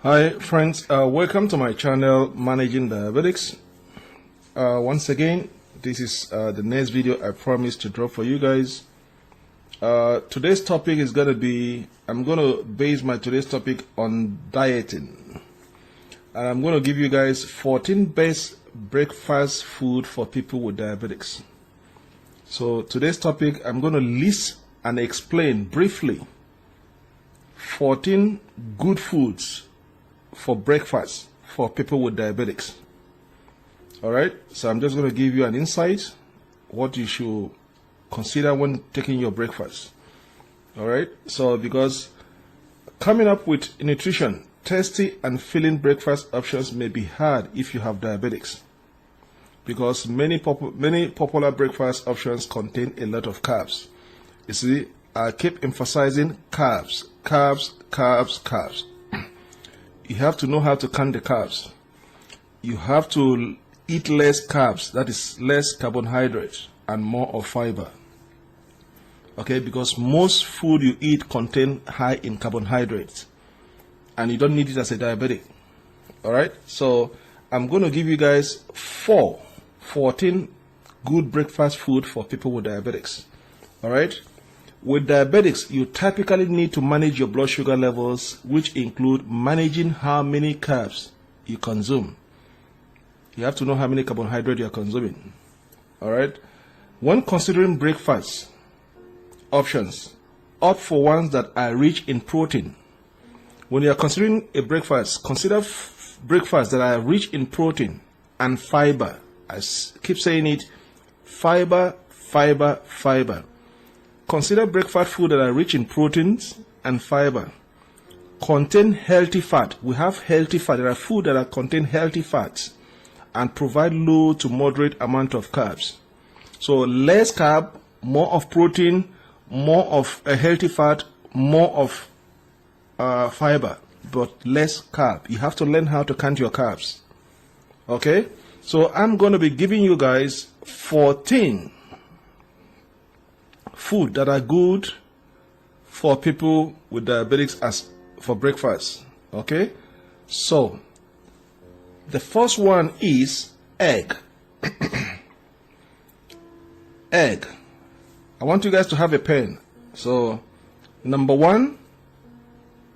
Hi friends, welcome to my channel Managing Diabetics. Once again, this is the next video I promised to drop for you guys. Today's topic is going to be, I'm going to base my today's topic on dieting. And I'm going to give you guys 14 best breakfast food for people with diabetics. So today's topic, I'm going to list and explain briefly 14 good foods for breakfast for people with diabetics. Alright, so I'm just going to give you an insight what you should consider when taking your breakfast. Alright, so because coming up with nutrition, tasty and filling breakfast options may be hard if you have diabetics, because many popular breakfast options contain a lot of carbs. You see, I keep emphasizing carbs. You have to know how to count the carbs. You have to eat less carbs, that is less carbohydrate and more of fiber. Okay, because most food you eat contain high in carbohydrates and you don't need it as a diabetic. Alright, so I'm going to give you guys 14 good breakfast food for people with diabetics. Alright, with diabetics, you typically need to manage your blood sugar levels, which include managing how many carbs you consume. You have to know how many carbohydrates you are consuming. Alright? When considering breakfast options, opt for ones that are rich in protein. When you are considering a breakfast, consider breakfasts that are rich in protein and fiber. I keep saying it, fiber. Consider breakfast food that are rich in proteins and fiber. Contain healthy fat. We have healthy fat. There are food that contain healthy fats and provide low to moderate amount of carbs. So less carb, more of protein, more of a healthy fat, more of fiber, but less carb. You have to learn how to count your carbs. Okay? So I'm going to be giving you guys 14 food that are good for people with diabetics as for breakfast. Okay, so the first one is egg. Egg. I want you guys to have a pen. So number one,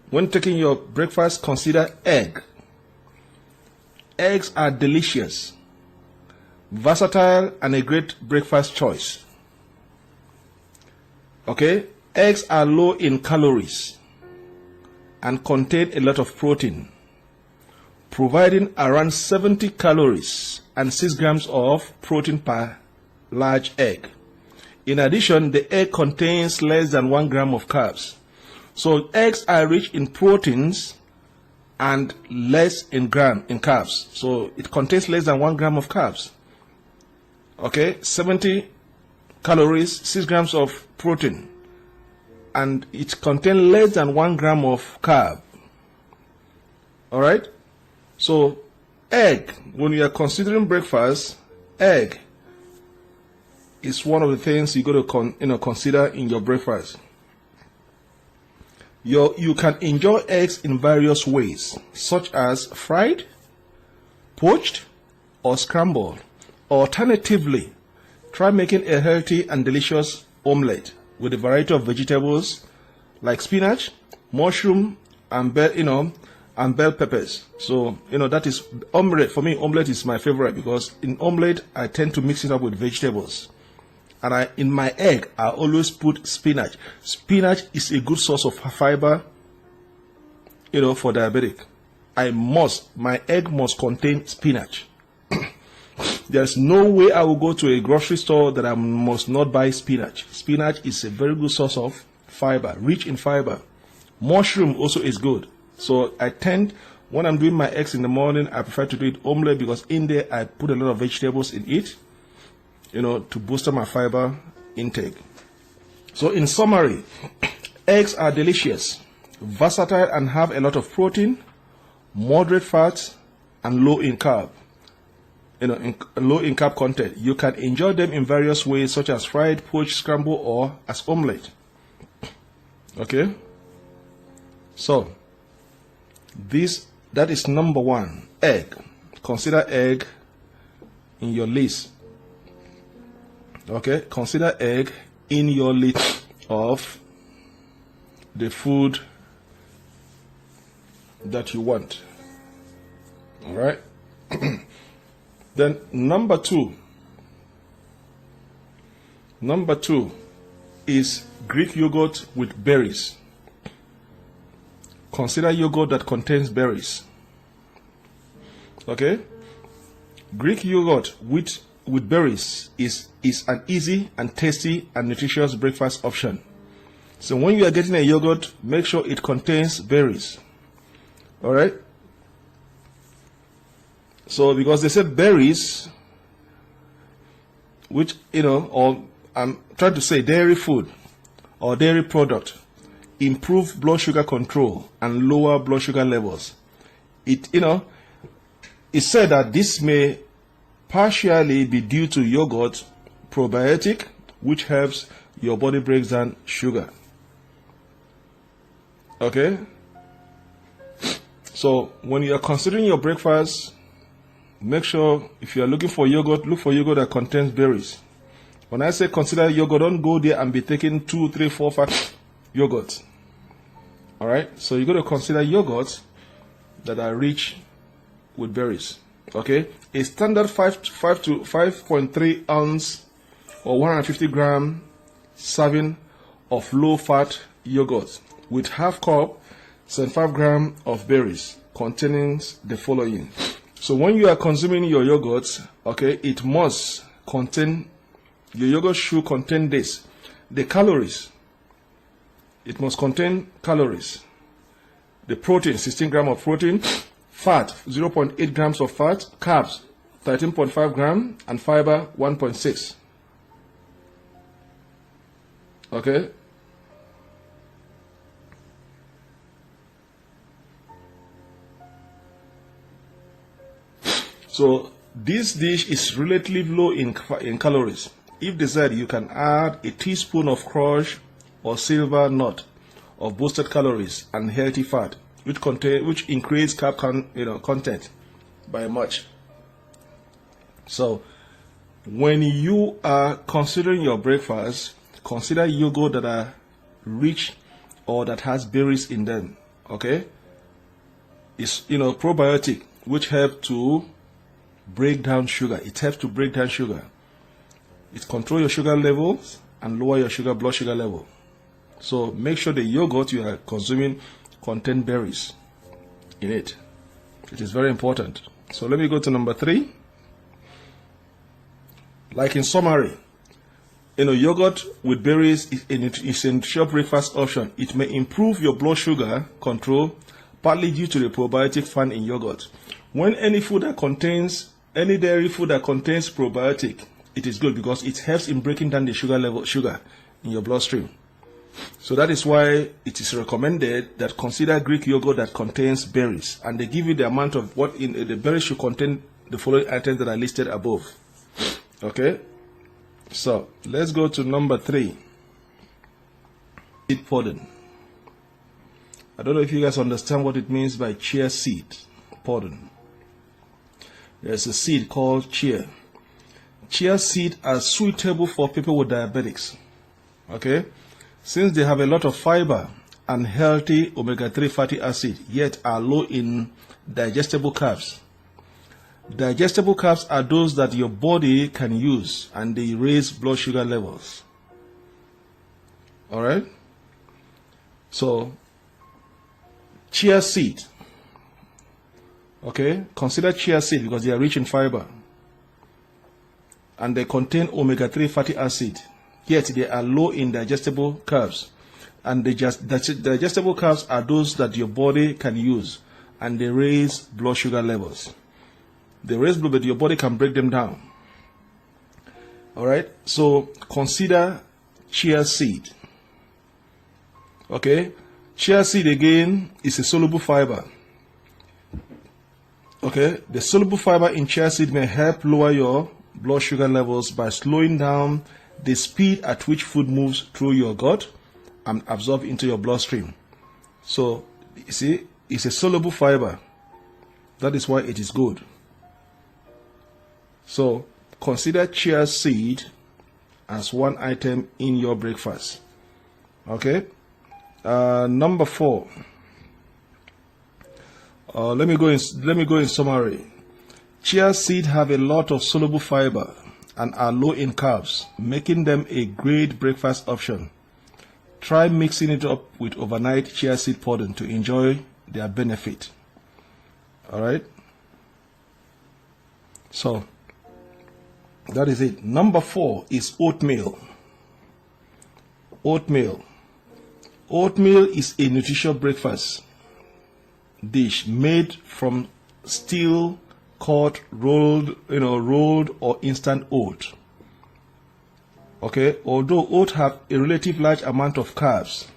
when taking your breakfast, consider egg. Eggs are delicious, versatile, and a great breakfast choice. Okay, eggs are low in calories and contain a lot of protein, providing around 70 calories and 6 grams of protein per large egg. In addition, the egg contains less than 1 gram of carbs. So eggs are rich in proteins and less in carbs. So it contains less than 1 gram of carbs. Okay, 70 calories, 6 grams of protein, and it contains less than 1 gram of carb. Alright, so egg, when you are considering breakfast, egg is one of the things you got to consider in your breakfast. You can enjoy eggs in various ways, such as fried, poached, or scrambled. Alternatively, try making a healthy and delicious omelette with a variety of vegetables like spinach, mushroom, and bell peppers. So that is omelette. For me, omelette is my favorite because in omelette I tend to mix it up with vegetables. And in my egg I always put spinach. Spinach is a good source of fiber, for diabetic. My egg must contain spinach. There's no way I will go to a grocery store that I must not buy spinach. Spinach is a very good source of fiber, rich in fiber. Mushroom also is good. So when I'm doing my eggs in the morning, I prefer to do it omelette because in there I put a lot of vegetables in it, to boost my fiber intake. So in summary, eggs are delicious, versatile, and have a lot of protein, moderate fat, and low in carb. Low in carb content. You can enjoy them in various ways, such as fried, poached, scrambled, or as omelette. Okay, so these That is number one. Egg. Consider egg in your list. Okay, consider egg in your list of the food that you want. All right. Then number two is Greek yogurt with berries. Consider yogurt that contains berries. Okay? Greek yogurt with berries is an easy and tasty and nutritious breakfast option. So when you are getting a yogurt, make sure it contains berries. All right? So because they said berries, which, or I'm trying to say dairy food or dairy product, improve blood sugar control and lower blood sugar levels. It's said that this may partially be due to yogurt probiotic, which helps your body break down sugar. Okay? So when you are considering your breakfast, make sure if you are looking for yogurt, look for yogurt that contains berries. When I say consider yogurt, don't go there and be taking 2, 3, 4, 5 yogurts. All right? So you got to consider yogurts that are rich with berries. Okay? A standard 5 to 5.3 ounce or 150 gram serving of low-fat yogurt with half cup, 75 gram of berries containing the following. So when you are consuming your yogurt, okay, it must contain, your yogurt should contain this. The calories. It must contain calories. The protein, 16 grams of protein. Fat, 0.8 grams of fat. Carbs, 13.5 grams. And fiber, 1.6. Okay? So this dish is relatively low in calories. If desired, you can add a teaspoon of crushed or silver nut of boosted calories and healthy fat, which increase carb content by much. So when you are considering your breakfast, consider yogurt that are rich or that has berries in them. Okay, it's probiotic, which help to break down sugar. It helps to break down sugar. It controls your sugar levels and lower your blood sugar level. So make sure the yogurt you are consuming contain berries in it. It is very important. So let me go to number 3. Like in summary, yogurt with berries is a nutritious breakfast option. It may improve your blood sugar control, partly due to the probiotic found in yogurt. When any dairy food that contains probiotic, it is good because it helps in breaking down the sugar in your bloodstream. So that is why it is recommended that consider Greek yogurt that contains berries, and they give you the amount of what in the berries should contain the following items that are listed above. Okay, so let's go to number 3. Seed pudding. I don't know if you guys understand what it means by chia seed pudding. There's a seed called chia. Chia seed are suitable for people with diabetics. Okay, since they have a lot of fiber and healthy omega-3 fatty acid, yet are low in digestible carbs. Digestible carbs are those that your body can use, and they raise blood sugar levels. All right. So chia seed. Okay, consider chia seed because they are rich in fiber and they contain omega-3 fatty acid, yet they are low in digestible carbs. And the digestible carbs are those that your body can use, and they raise blood sugar levels. They raise blood, but your body can break them down. All right, so consider chia seed. Okay, chia seed again is a soluble fiber. Okay, the soluble fiber in chia seed may help lower your blood sugar levels by slowing down the speed at which food moves through your gut and absorbed into your bloodstream. So, you see, it's a soluble fiber. That is why it is good. So consider chia seed as one item in your breakfast. Okay. Number 4. Let me go in summary. Chia seed have a lot of soluble fiber and are low in carbs, making them a great breakfast option. Try mixing it up with overnight chia seed pudding to enjoy their benefit. Alright? So, that is it. Number 4 is oatmeal. Oatmeal. Oatmeal is a nutritious breakfast dish made from steel cut, rolled or instant oat. Okay, although oat have a relative large amount of carbs,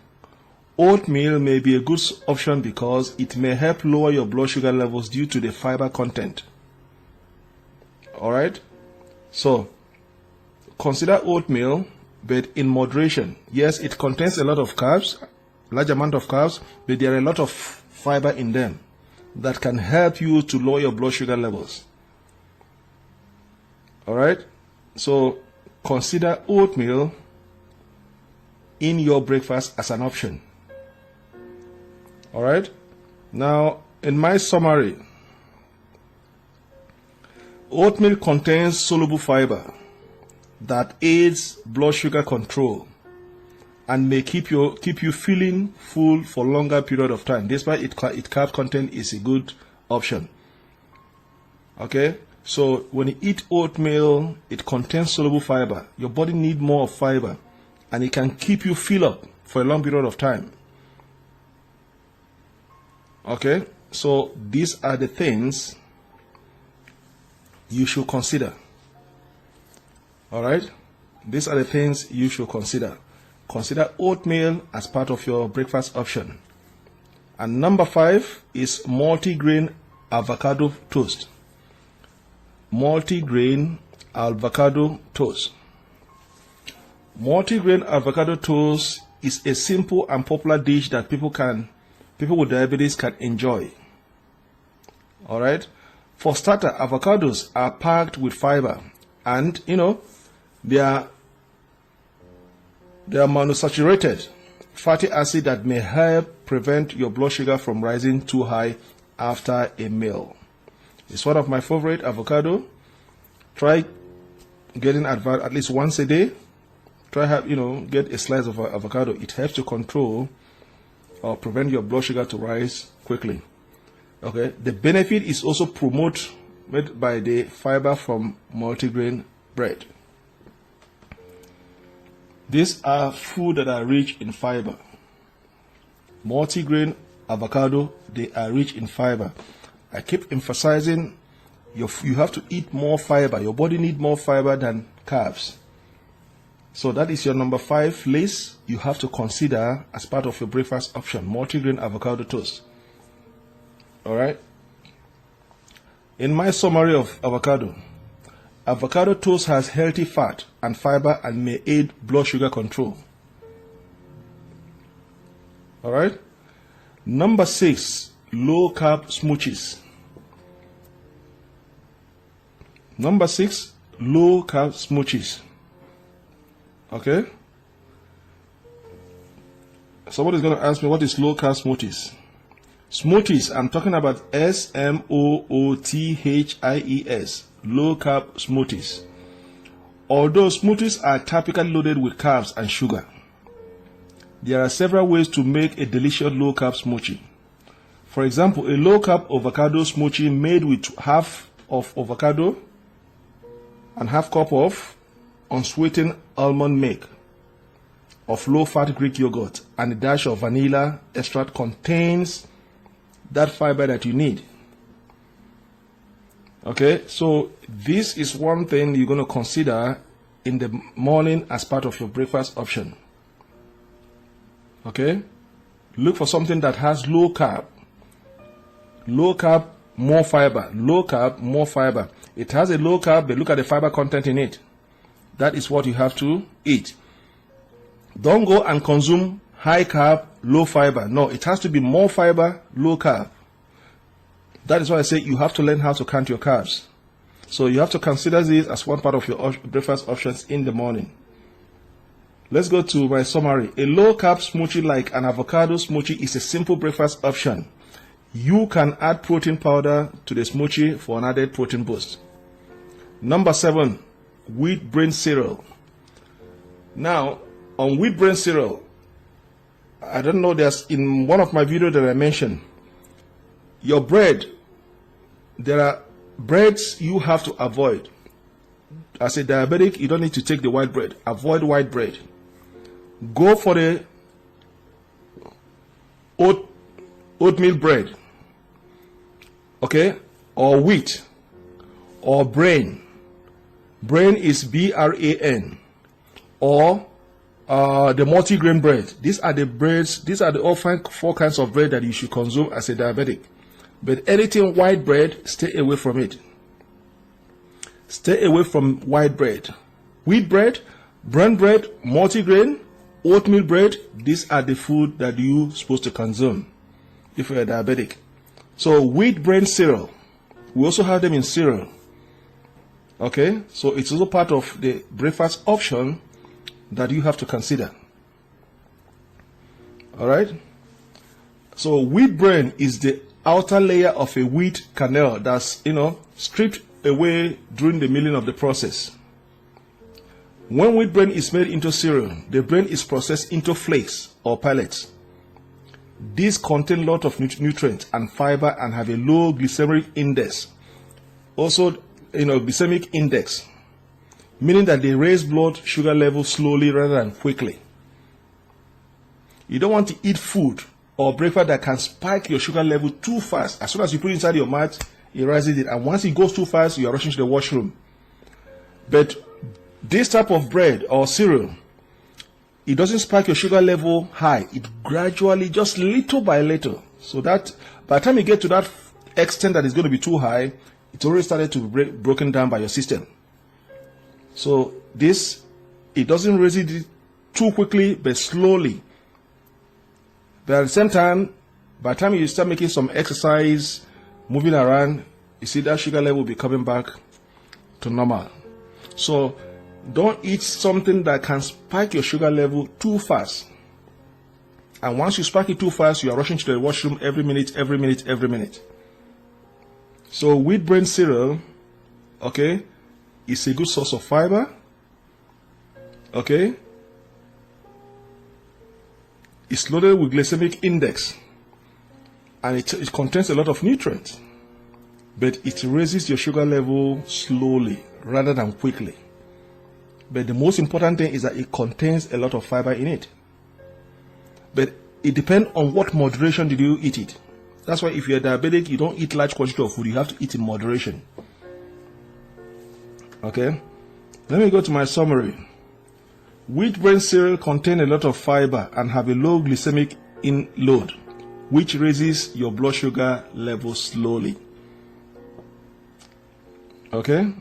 oatmeal may be a good option because it may help lower your blood sugar levels due to the fiber content. Alright, so consider oatmeal, but in moderation. Yes, it contains a lot of carbs, large amount of carbs, but there are a lot of fiber in them that can help you to lower your blood sugar levels. Alright, so consider oatmeal in your breakfast as an option. Alright, now in my summary, oatmeal contains soluble fiber that aids blood sugar control and may keep you feeling full for longer period of time. Despite its carb content is a good option. Okay, so when you eat oatmeal, it contains soluble fiber. Your body needs more fiber, and it can keep you fill up for a long period of time. Okay, so these are the things you should consider. All right, these are the things you should consider. Consider oatmeal as part of your breakfast option. And number 5 is multigrain avocado toast. Multigrain avocado toast. Multigrain avocado toast is a simple and popular dish that people with diabetes can enjoy. All right. For starter, avocados are packed with fiber, and they are monounsaturated fatty acid that may help prevent your blood sugar from rising too high after a meal. It's one of my favorite, avocado. Try getting at least once a day. Try get a slice of avocado. It helps to control or prevent your blood sugar to rise quickly. Okay, the benefit is also promoted by the fiber from multigrain bread. These are food that are rich in fiber. Multigrain avocado, they are rich in fiber. I keep emphasizing you have to eat more fiber. Your body needs more fiber than carbs. So that is your number 5 list you have to consider as part of your breakfast option, multigrain avocado toast. Alright. In my summary of avocado toast has healthy fat and fiber and may aid blood sugar control. Alright. Number 6, low carb smoothies. Number 6, low carb smoothies. Okay. Somebody's going to ask me, what is low carb smoothies? Smoothies, I'm talking about SMOOTHIES, low carb smoothies. Although smoothies are typically loaded with carbs and sugar, there are several ways to make a delicious low carb smoothie. For example, a low carb avocado smoothie made with half of avocado and half cup of unsweetened almond milk of low fat Greek yogurt and a dash of vanilla extract contains that fiber that you need. Okay, so this is one thing you're going to consider in the morning as part of your breakfast option. Okay, look for something that has low carb, more fiber, low carb, more fiber. It has a low carb, but look at the fiber content in it. That is what you have to eat. Don't go and consume high carb, low fiber. No, it has to be more fiber, low carb. That is why I say you have to learn how to count your carbs. So you have to consider this as one part of your breakfast options in the morning. Let's go to my summary. A low-carb smoothie like an avocado smoothie is a simple breakfast option. You can add protein powder to the smoothie for an added protein boost. Number 7, wheat bran cereal. Now, on wheat bran cereal, I don't know, there's in one of my videos that I mentioned, your bread, there are breads you have to avoid. As a diabetic, you don't need to take the white bread. Avoid white bread. Go for the oatmeal bread, okay, or wheat, or bran. Bran is BRAN, or the multigrain bread. These are the breads. These are the all 4 kinds of bread that you should consume as a diabetic. But anything white bread, stay away from it. Stay away from white bread. Wheat bread, brown bread, multigrain, oatmeal bread, these are the food that you're supposed to consume if you're a diabetic. So wheat bran cereal, we also have them in cereal. Okay, so it's also part of the breakfast option that you have to consider. All right. So wheat bran is the outer layer of a wheat kernel that's, stripped away during the milling of the process. When wheat bran is made into cereal, the bran is processed into flakes or pellets. These contain a lot of nutrients and fiber and have a low glycemic index. Also, glycemic index, meaning that they raise blood sugar levels slowly rather than quickly. You don't want to eat food or breakfast that can spike your sugar level too fast. As soon as you put it inside your mouth, it rises it, and once it goes too fast, you are rushing to the washroom. But this type of bread or cereal, it doesn't spike your sugar level high. It gradually, just little by little. So that by the time you get to that extent that is going to be too high, it's already started to be broken down by your system. So this, it doesn't raise it too quickly, but slowly. But at the same time, by the time you start making some exercise, moving around, you see that sugar level will be coming back to normal. So don't eat something that can spike your sugar level too fast. And once you spike it too fast, you are rushing to the washroom every minute. So wheat bran cereal, okay, is a good source of fiber. Okay. It's loaded with glycemic index. And it contains a lot of nutrients. But it raises your sugar level slowly rather than quickly. But the most important thing is that it contains a lot of fiber in it. But it depends on what moderation did you eat it. That's why if you're diabetic, you don't eat large quantity of food. You have to eat in moderation. Okay. Let me go to my summary. Wheat bran cereal contain a lot of fiber and have a low glycemic load, which raises your blood sugar level slowly. Okay.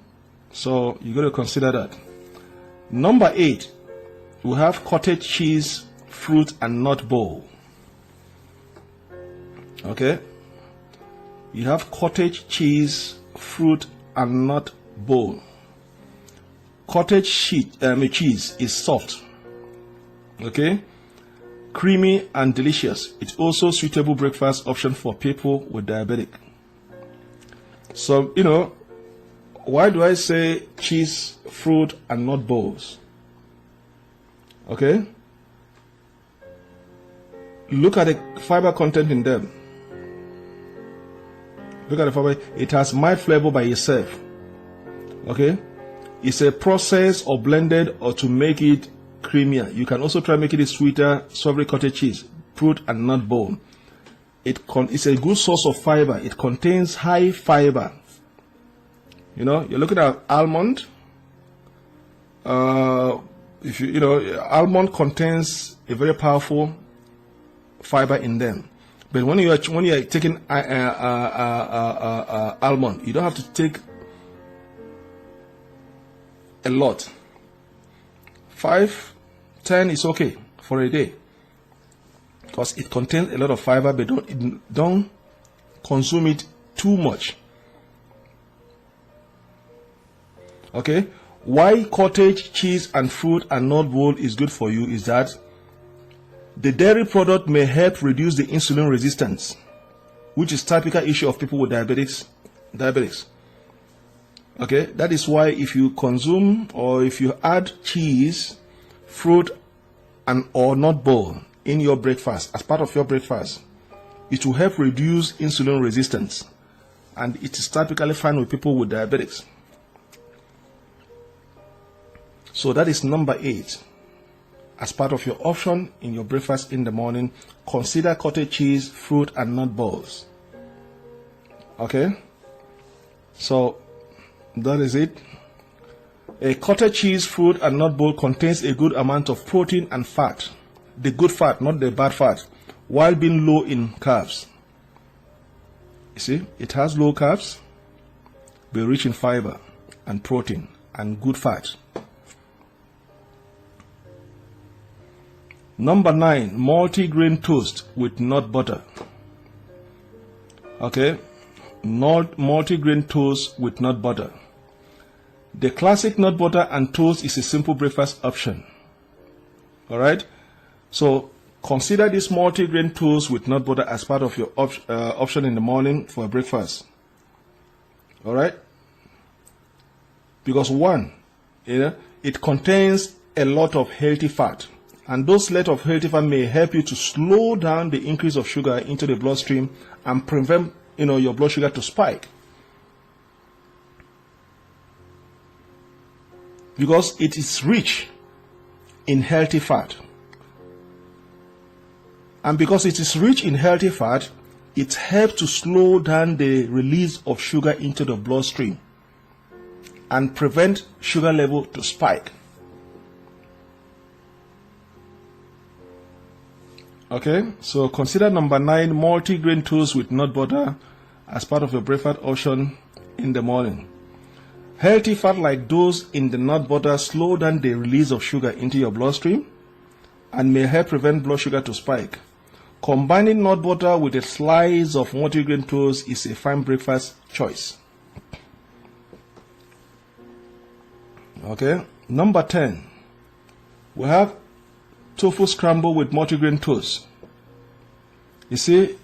So you got to consider that. Number 8, we have cottage cheese, fruit and nut bowl. Okay. You have cottage cheese, fruit and nut bowl. Cottage cheese is soft, okay, creamy and delicious. It's also suitable breakfast option for people with diabetic. So, why do I say cheese, fruit and nut bowls? Okay. Look at the fiber content in them. Look at the fiber. It has mild flavor by itself. Okay. It's a process or blended or to make it creamier. You can also try making it sweeter, savory cottage cheese, fruit and nut bowl. It's a good source of fiber. It contains high fiber. You're looking at almond. Almond contains a very powerful fiber in them. But when you are taking almond, you don't have to take a lot. 5, 10 is okay for a day because it contains a lot of fiber, but don't consume it too too much. Okay, why cottage cheese and fruit and nut bowl is good for you is that the dairy product may help reduce the insulin resistance, which is typical issue of people with diabetes. Okay, that is why if you consume or if you add cheese, fruit and or nut bowl in your breakfast as part of your breakfast, it will help reduce insulin resistance, and it is typically fine with people with diabetes. So that is number 8. As part of your option in your breakfast in the morning, consider cottage cheese, fruit and nut balls. Okay, so that is it. A cottage cheese, fruit and nut bowl contains a good amount of protein and fat, the good fat, not the bad fat, while being low in carbs. You see, it has low carbs, but rich in fiber and protein and good fat. Number 9, multi-grain toast with nut butter. Okay, multi-grain toast with nut butter. The classic nut butter and toast is a simple breakfast option. All right, so consider this multi-grain toast with nut butter as part of your option in the morning for a breakfast. All right, because one, it contains a lot of healthy fat. And those lot of healthy fat may help you to slow down the increase of sugar into the bloodstream and prevent, your blood sugar to spike. Because it is rich in healthy fat. And because it is rich in healthy fat, it helps to slow down the release of sugar into the bloodstream and prevent sugar level to spike. Okay, so consider number 9, multi-grain toast with nut butter as part of your breakfast option in the morning. Healthy fat like those in the nut butter slow down the release of sugar into your bloodstream and may help prevent blood sugar to spike. Combining nut butter with a slice of multi-grain toast is a fine breakfast choice. Okay, number 10, we have tofu scramble with multigrain toast. You see,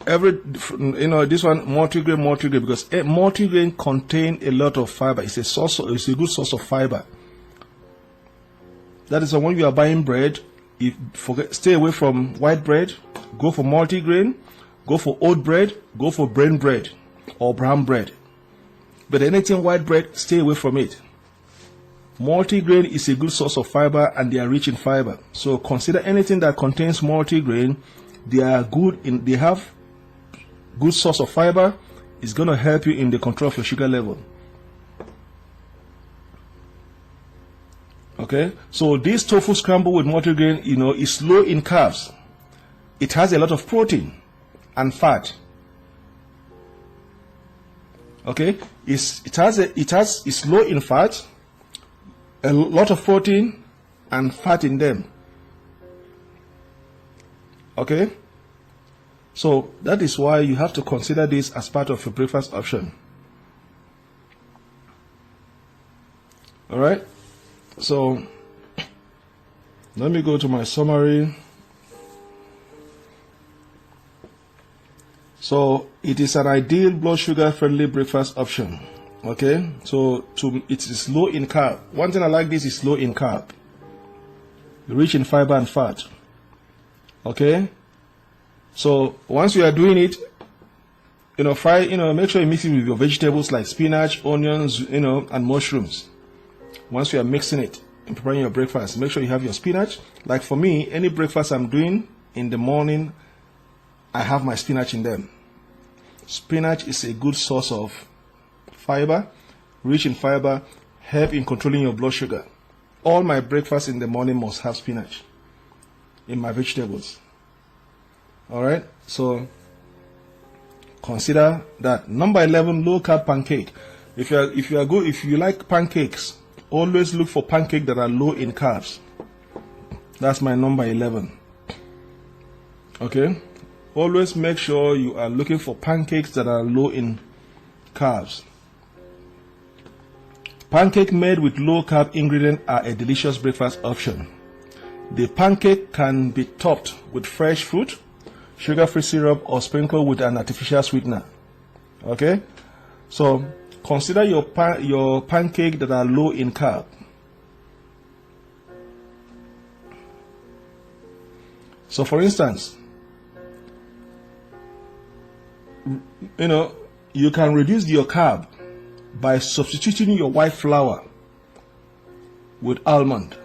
this one multigrain because multigrain contain a lot of fiber. It's a good source of fiber. That is why when you are buying bread, stay away from white bread, go for multigrain, go for oat bread, go for grain bread or brown bread. But anything white bread, stay away from it. Multigrain is a good source of fiber and they are rich in fiber. So consider anything that contains multigrain. They have good source of fiber. It's going to help you in the control of your sugar level. Okay, so this tofu scramble with multigrain, is low in carbs. It has a lot of protein and fat. Okay, it's low in fat, a lot of protein and fat in them. Okay, so that is why you have to consider this as part of your breakfast option. All right, so let me go to my summary. So it is an ideal blood sugar friendly breakfast option. Okay, so it is low in carb. One thing I like this is low in carb, rich in fiber and fat. Okay, so once you are doing it, make sure you mix it with your vegetables like spinach, onions, and mushrooms. Once you are mixing it and preparing your breakfast, make sure you have your spinach. Like for me, any breakfast I'm doing in the morning, I have my spinach in them. Spinach is a good source of fiber, rich in fiber, help in controlling your blood sugar. All my breakfast in the morning must have spinach in my vegetables. All right, so consider that. Number 11, low carb pancake. If you like pancakes, always look for pancakes that are low in carbs. That's my number 11. Okay, always make sure you are looking for pancakes that are low in carbs. Pancakes made with low carb ingredients are a delicious breakfast option. The pancake can be topped with fresh fruit, sugar-free syrup, or sprinkled with an artificial sweetener. Okay, so consider your pancake that are low in carb. So for instance, you can reduce your carb by substituting your white flour with almond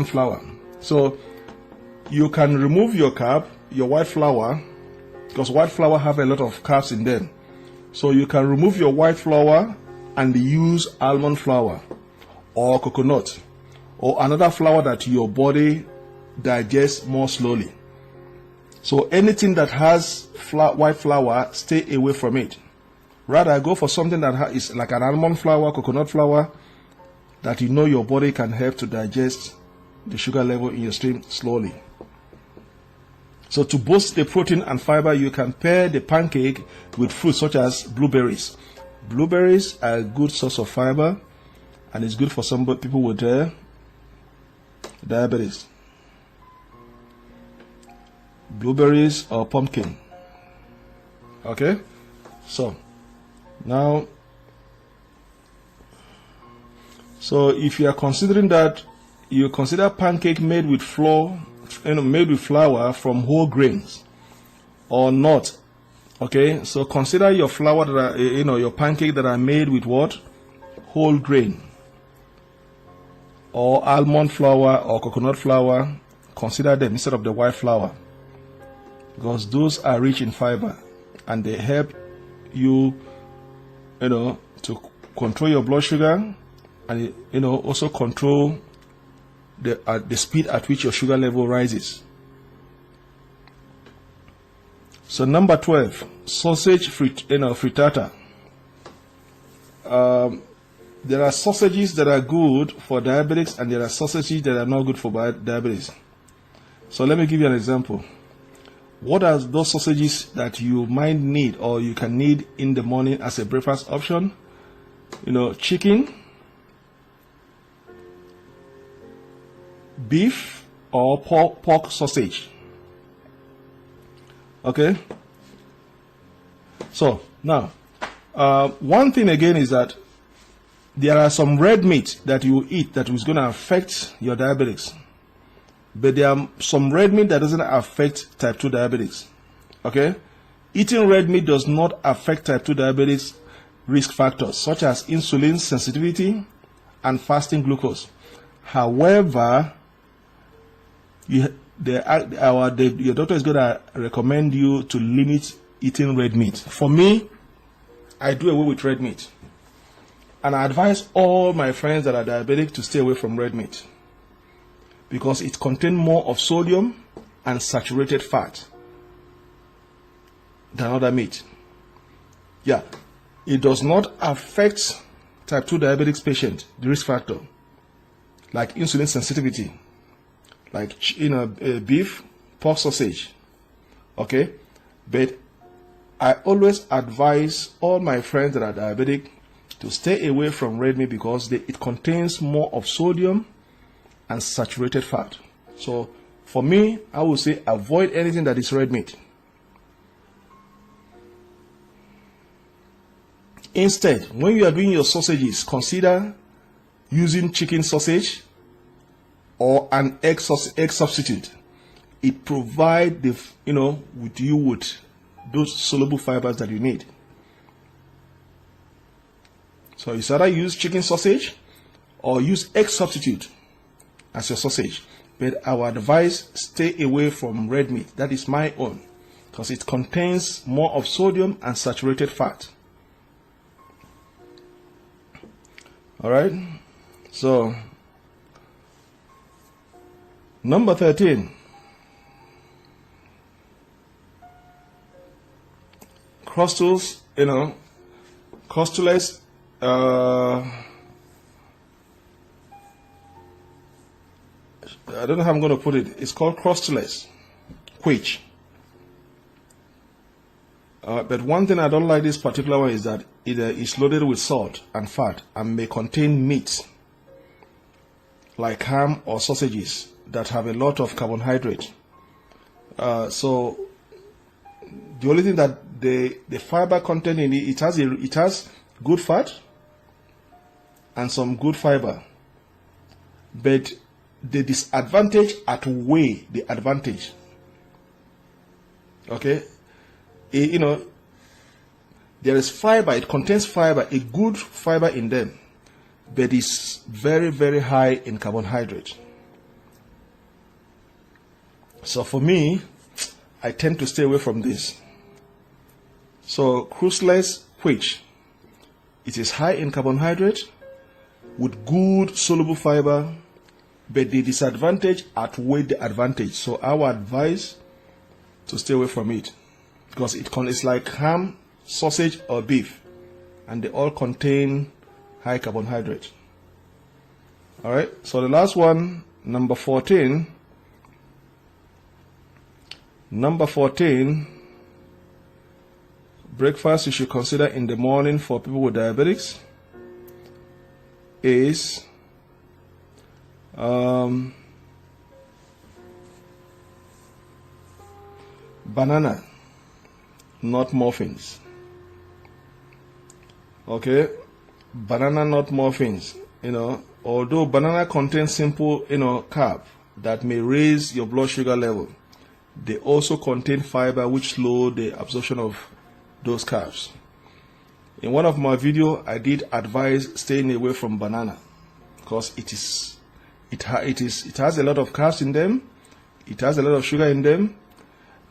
flour. So you can remove your white flour, because white flour have a lot of carbs in them. So you can remove your white flour and use almond flour or coconut or another flour that your body digests more slowly. So anything that has white flour, stay away from it. Rather, go for something that is like an almond flour, coconut flour, that your body can help to digest the sugar level in your stream slowly. So to boost the protein and fiber, you can pair the pancake with fruits such as blueberries. Blueberries are a good source of fiber, and it's good for some people with diabetes. Blueberries or pumpkin. Okay, so now, if you are considering that, you consider pancake made with flour, made with flour from whole grains or not. Okay, so consider your flour that are, your pancake that are made with what? Whole grain or almond flour or coconut flour. Consider them instead of the white flour, because those are rich in fiber and they help you, to control your blood sugar, and also control the speed at which your sugar level rises. So number 12, sausage frittata. There are sausages that are good for diabetics, and there are sausages that are not good for diabetes. So let me give you an example. What are those sausages that you might need or you can need in the morning as a breakfast option? Chicken, beef, or pork sausage. Okay. So now, one thing again is that there are some red meat that you eat that is going to affect your diabetics. But there are some red meat that doesn't affect type 2 diabetics. Okay? Eating red meat does not affect type 2 diabetics risk factors such as insulin sensitivity and fasting glucose. However, your doctor is going to recommend you to limit eating red meat. For me, I do away with red meat. And I advise all my friends that are diabetic to stay away from red meat, because it contains more of sodium and saturated fat than other meat. Yeah, it does not affect type 2 diabetes patient, the risk factor, like insulin sensitivity, like beef, pork sausage. Okay, but I always advise all my friends that are diabetic to stay away from red meat because it contains more of sodium and saturated fat. So for me, I would say avoid anything that is red meat. Instead, when you are doing your sausages, consider using chicken sausage or an egg substitute. It provides with those soluble fibers that you need. So you either use chicken sausage or use egg substitute as your sausage. But our advice, stay away from red meat. That is my own, because it contains more of sodium and saturated fat. All right. So number 13, crustals, crustulets. I don't know how I'm going to put it. It's called crustulets, which But one thing I don't like this particular one is that it is loaded with salt and fat and may contain meat like ham or sausages that have a lot of carbohydrate. So the only thing that the fiber content in it, it has good fat and some good fiber, but the disadvantage outweigh the advantage. Okay, there is fiber. It contains fiber, a good fiber in them, but it's very, very high in carbohydrate. So for me, I tend to stay away from this. So cruceless wheat, it is high in carbohydrate with good soluble fiber, but the disadvantage outweighs the advantage. So I would advise to stay away from it because it's like ham, sausage, or beef, and they all contain high carbohydrate. All right. So the last one, number 14. Number 14. Breakfast you should consider in the morning for people with diabetics is banana, not muffins. Okay, banana, not muffins. Although banana contains simple, carb that may raise your blood sugar level, they also contain fiber which slow the absorption of those carbs. In one of my videos, I did advise staying away from banana because it has a lot of carbs in them, it has a lot of sugar in them,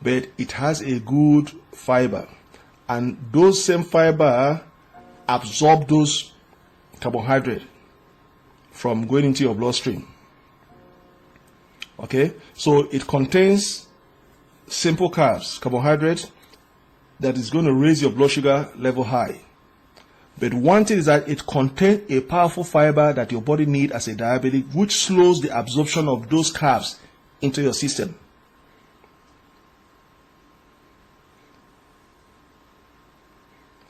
but it has a good fiber, and those same fiber absorb those carbohydrates from going into your bloodstream. Okay, so it contains simple carbs, carbohydrates, that is going to raise your blood sugar level high. But one thing is that it contains a powerful fiber that your body needs as a diabetic, which slows the absorption of those carbs into your system.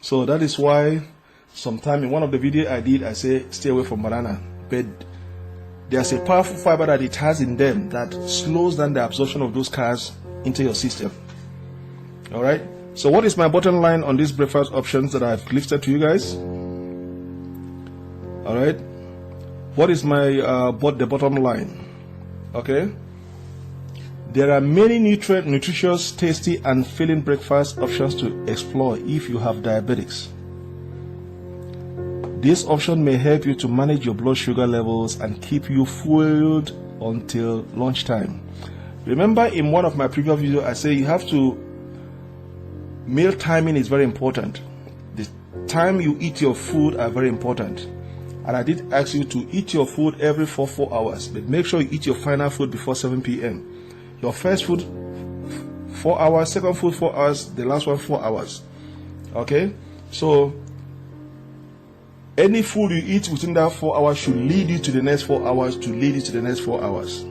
So that is why sometime in one of the videos I did, I say stay away from banana. But there's a powerful fiber that it has in them that slows down the absorption of those carbs into your system. All right. So what is my bottom line on these breakfast options that I've listed to you guys? All right. What is my the bottom line? Okay. There are many nutritious, tasty, and filling breakfast options to explore if you have diabetics. This option may help you to manage your blood sugar levels and keep you fueled until lunchtime. Remember, in one of my previous videos, I say you have to. Meal timing is very important. The time you eat your food are very important. And I did ask you to eat your food every 4 hours, but make sure you eat your final food before 7 p.m. Your first food 4 hours, second food 4 hours, the last one 4 hours. Okay? So any food you eat within that 4 hours should lead you to the next 4 hours to lead you to the next 4 hours.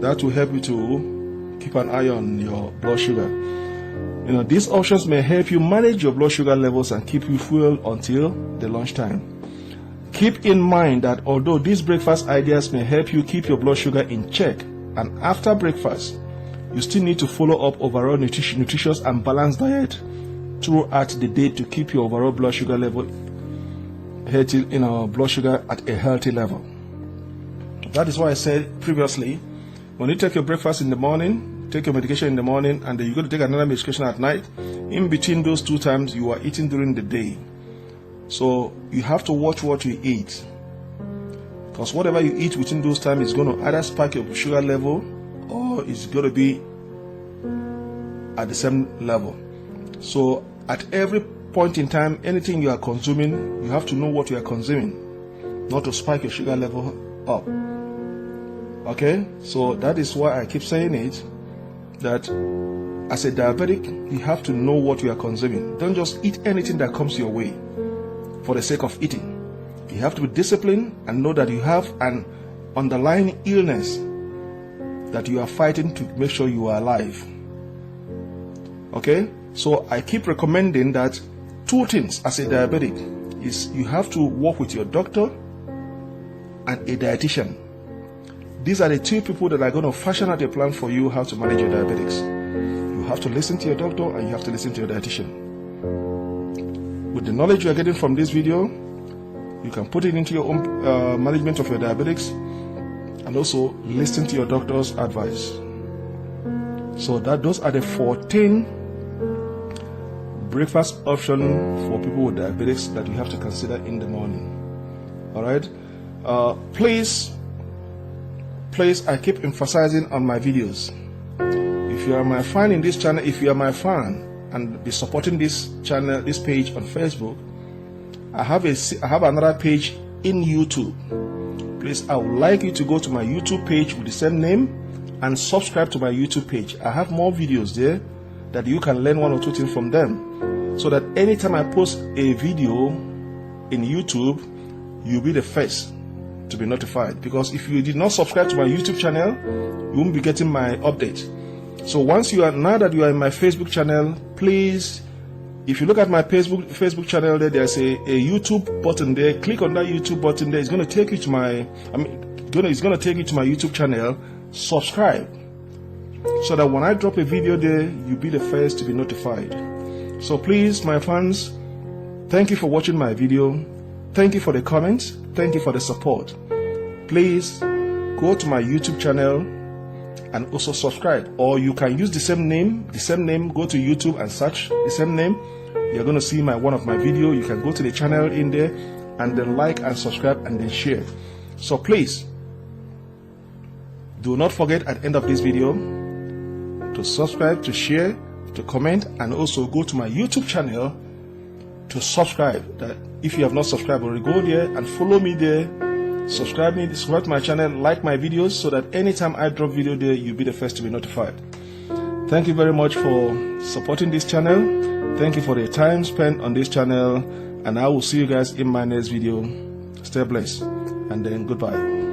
That will help you to keep an eye on your blood sugar. These options may help you manage your blood sugar levels and keep you fueled until the lunchtime. Keep in mind that although these breakfast ideas may help you keep your blood sugar in check, and after breakfast, you still need to follow up overall nutritious and balanced diet throughout the day to keep your overall blood sugar level healthy, blood sugar at a healthy level. That is why I said previously, when you take your breakfast in the morning, take your medication in the morning, and then you're going to take another medication at night. In between those two times, you are eating during the day. So you have to watch what you eat, because whatever you eat within those times is going to either spike your sugar level or it's going to be at the same level. So at every point in time, anything you are consuming, you have to know what you are consuming, not to spike your sugar level up. Okay, so that is why I keep saying it, that as a diabetic, you have to know what you are consuming. Don't just eat anything that comes your way for the sake of eating. You have to be disciplined and know that you have an underlying illness that you are fighting to make sure you are alive. Okay, So I keep recommending that 2 things as a diabetic is you have to work with your doctor and a dietitian. These are the 2 people that are going to fashion out a plan for you how to manage your diabetics. You have to listen to your doctor and you have to listen to your dietitian. With the knowledge you are getting from this video, you can put it into your own management of your diabetics, and also listen to your doctor's advice. So those are the 14 breakfast options for people with diabetics that you have to consider in the morning. All right. Please, I keep emphasizing on my videos. If you are my fan in this channel, if you are my fan and be supporting this channel, this page on Facebook, I have another page in YouTube. Please, I would like you to go to my YouTube page with the same name and subscribe to my YouTube page. I have more videos there that you can learn 1 or 2 things from them, so that anytime I post a video in YouTube, you'll be the first to be notified. Because if you did not subscribe to my YouTube channel, you won't be getting my update. So now that you are in my Facebook channel, please, if you look at my Facebook channel there, there's a YouTube button there. Click on that YouTube button there. It's going to take you to my YouTube channel. Subscribe, so that when I drop a video there, you'll be the first to be notified. So please, my fans, thank you for watching my video. Thank you for the comments. Thank you for the support. Please go to my YouTube channel and also subscribe, or you can use the same name, go to YouTube and search the same name. You're going to see one of my video. You can go to the channel in there and then like and subscribe and then share. So please, do not forget at the end of this video to subscribe, to share, to comment, and also go to my YouTube channel to subscribe. That if you have not subscribed already, go there and follow me there. Subscribe to my channel, like my videos, so that anytime I drop video there, you'll be the first to be notified. Thank you very much for supporting this channel. Thank you for the time spent on this channel, and I will see you guys in my next video. Stay blessed, and then goodbye.